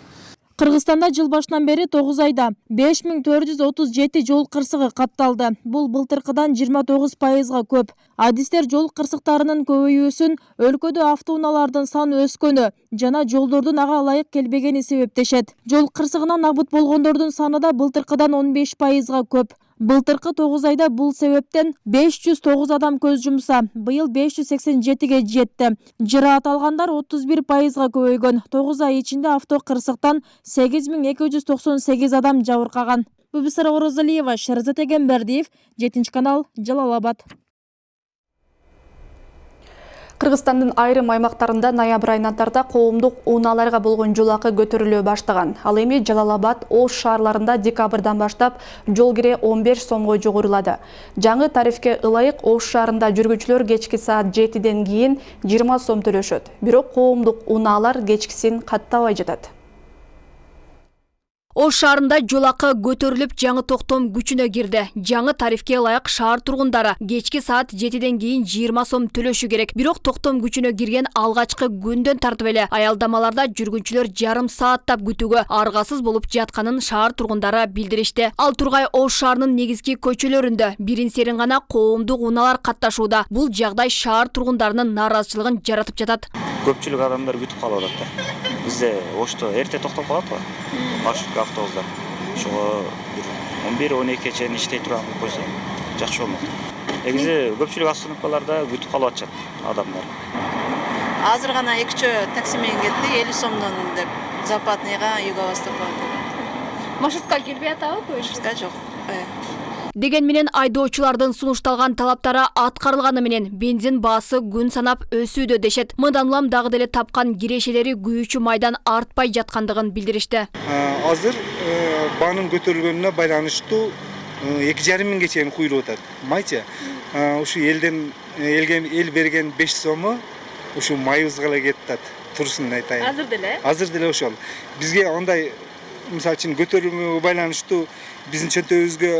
Кыргызстанда жыл башынан бери 9 айда 5437 жол кырсыгы катталды. Бул былтыркыдан 29%га көп. Адистер жол кырсыктарынын көбөйүүсүн өлкөдө автоунаалардын саны өскөнү жана жолдордун ага ылайык келбегени себептешет. Жол кырсыгынан набыт болгондордун саны да былтыркыдан 15%га көп. Былтыркы 9 айда бул себептен 509 адам көз жумса, быйыл 587-ге жетти. Жараат алгандар 31%га көбөйгөн. 9 ай ичинде авто кырсыктан 8298 адам жабыркаган. Бүбүсара Орозалиева, Шерзат Эгембердиев, 7 канал, Жалал-Абад. Кыргызстандын айрым аймактарында ноябрь айынан тарта коомдук унааларга болгон жол акы көтөрүлө баштаган. Ал эми Жалал-Абад, Ош шаарларында декабрдан баштап жол кире 15 сомго жогорулады. Жаңы тарифке ылайык Ош шаарында жүргүчүлөр кечки саат 7ден кийин 20 сом төлөшөт. Бирок коомдук унаалар кечкисин каттабай жатат. Ош шаарында жол акы көтөрүлүп, жаңы токтом күчүнө кирди. Жаңы тарифке ылайык шаар тургундары кечки саат 7ден кийин 20 сом төлөшү керек. Бирок токтом күчүнө кирген алгачкы күндөн тартып эле аялдамаларда жүргүнчүлөр жарым сааттап күтүүгө аргасыз болуп жатканын шаар тургундары билдиришти. Ал тургай Ош шаарынын негизги көчөлөрүндө бирин-серин гана коомдук унаалар катташууда. Бул жагдай шаар тургундарынын нааразычылыгын жаратып жатат. Көпчүлүк адамдар күтүп калып атат да. Бизде Ошто эрте токтоп калат го. Маршрутка автобустар. Ошого 11-12 чейин иштей турган кылып койсо жакшы болмок. Негизи көпчүлүк остановкаларда күтүп калып атышат адамдар. Азыр гана 2 такси менен кетти, 50 сомдон деп Западныйга Юго-Востокко. Маршрутка кирбей атабы? Маршрутка жок. Деген менен айдоочулардын сунушталган талаптары аткарылганы менен бензин баасы күн санап өсүүдө дешет. Мындан улам дагы деле тапкан кирешелери күйүүчү майдан артпай жаткандыгын билдиришти. Азыр баанын көтөрүлгөнүнө байланыштуу 2,5 миңге чейин куюлуп атат. Майчы ушу эл берген 5 сому ушу майыбызга эле кетет. Турусун айтайын. Азыр деле? Азыр деле ошол. Бизге андай мисалы үчүн көтөрүлгөнгө байланыштуу биздин чөнтөгүбүзгө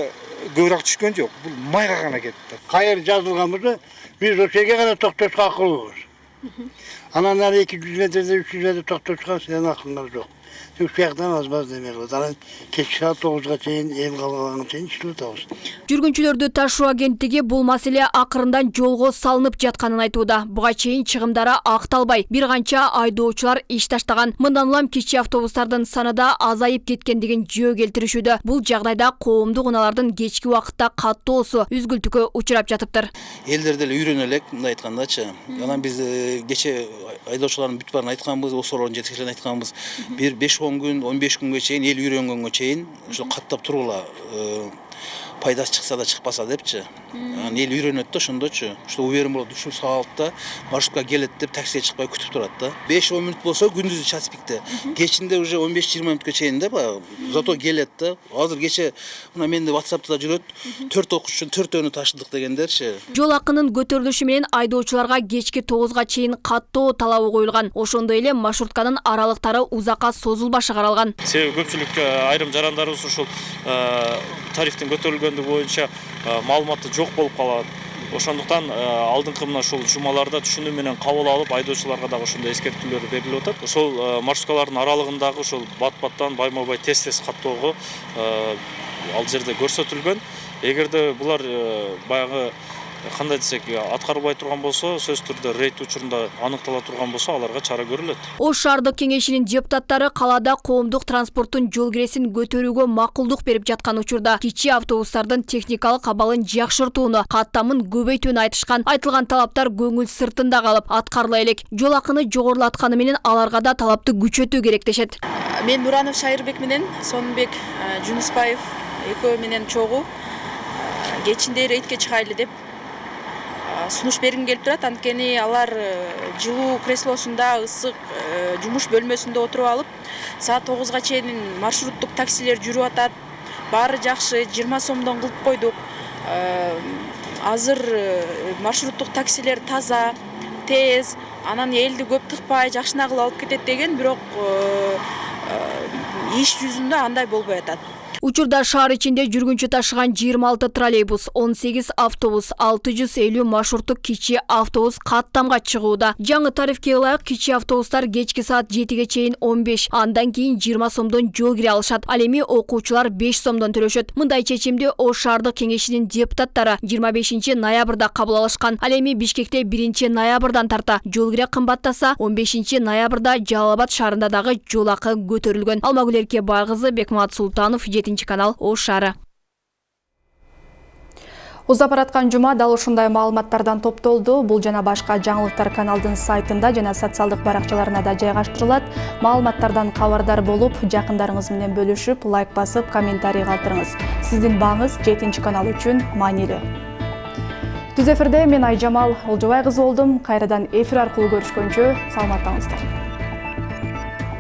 көбүрөөк түшкөн жок. Бул майга гана кетти. Кайер жазылганбызды биз ошеге гана токтошко акылыбыз. Анан ары 200 метрде 300 метрде токтошко сен акылыңар жок. Үч жактан азбаз демек болот. Анан кечки саат 9га чейин эл калганга чейин иштеп атабыз. Жүргүнчүлөрдү ташуу агенттиги бул маселе акырындан жолго салынып жатканын айтууда. Буга чейин чыгымдары акталбай, бир канча айдоочулар иш таштаган. Мындан улам кичи автобустардын саны да азайып кеткендигин жөө келтиришүүдө. Бул жагдайда коомдук унаалардын кечки убакытта каттоосу үзгүлтүккө учурап жатыптыр. Элдер деле үйрөнө элек, мындай айткандачы. Анан биз кече айдоочулардын бүт баарын айтканбыз, осордун жетекчилерин айтканбыз. Бир 5-10 күн, 15 күнгө чейин эл үйрөнгөнгө чейин ошо каттап тургула. Пайдасы чыкса да чыкпаса депчи. Эл үйрөнөт да ошондочу. Ошо уверен болот, ушул саатта маршрутка келет деп таксиге чыкпай күтүп турат да. 5-10 мүнөт болсо күндүзү час пикте. Кечинде уже 15-20 мүнөткө чейин да, зато келет да. Азыр кече мына менде WhatsApp'та жүрөт, 4 окуучунун 4-өнү ташыдык дегендерчи. Жол акынын көтөрүлүшү менен айдоочуларга кечки 9га чейин каттоо талабы коюлган. Ошондой эле маршрутканын аралыктары узакка созулбашы каралган. Себеби көпчүлүк айрым жарандарыбыз ушул тарифтин көтөрүлгөндүгү боюнча маалыматы жок болуп калат. Ошондуктан алдыңкы мына ушул жумаларда түшүнүү менен кабыл алып, айдоочуларга дагы ошондой эскертүүлөр берилип атат. Ошол маршруткалардын аралыгындагы ошол бат-баттан байма-бай тез-тез каттоого ал жерде көрсөтүлгөн. Эгерде булар баягы кандай десек аткарылбай турган болсо, сөзсүз түрдө рейд учурунда аныктала турган болсо, аларга чара көрүлөт. Ош шаардык кеңешинин депутаттары калаада коомдук транспорттун жол киресин көтөрүүгө макулдук берип жаткан учурда кичи автобустардын техникалык абалын жакшыртууну, каттамын көбөйтүүнү айтышкан. Айтылган талаптар көңүл сыртында калып, аткарыла элек. Жол акыны жогорулатканы менен аларга да талапты күчөтүү керек дешет. Мен Нуранов Шайырбек менен Сонбек Жунуспаев экөө менен чогуу кечинде рейдке чыгайлы деп сунуш бергим келип турат. Анткени алар жылуу креслосунда, ысык жумуш бөлмөсүндө отуруп алып, саат 9га чейин маршруттук таксилер жүрүп атат. Баары жакшы, 20 сомдон кылып койдук. Азыр маршруттук таксилер таза, тез, анан элди көп тыкпай, жакшына кылып алып кетет деген, бирок иш жүзүндө андай болбой атат. Учурда шаар ичинде жүргүнчү ташыган 26 троллейбус, 18 автобус, 650 маршруттук кичи автобус каттамга чыгууда. Жаңы тарифке ылайык кичи автобустар кечки саат 7ге чейин 15, андан кийин 20 сомдон жол кире алышат. Ал эми окуучулар 5 сомдон төлөшөт. Мындай чечимди Ош шаардык кеңешинин депутаттары 25 ноябрда кабыл алышкан. Ал эми Бишкекте 1 ноябрдан тарта жол кире кымбаттаса, 15 ноябрда Жалал-Абад шаарында дагы жол акы көтөрүлгөн. Алмагүл Эркебай кызы, Бекмамат Султанов, канал Ош шаары. Узап бараткан жума дал ушундай маалыматтардан топтолду. Бул жана башка жаңылыктар каналдын сайтында жана социалдык баракчаларына да жайгаштырылат. Маалыматтардан кабардар болуп, жакындарыңыз менен бөлүшүп, лайк басып, комментарий калтырыңыз. Сиздин бааңыз 7 канал үчүн маанилүү. Түз эфирде мен Айжамал Олжобай кызы болдум. Кайрадан эфир аркылуу көрүшкөнчө саламаттаңыздар.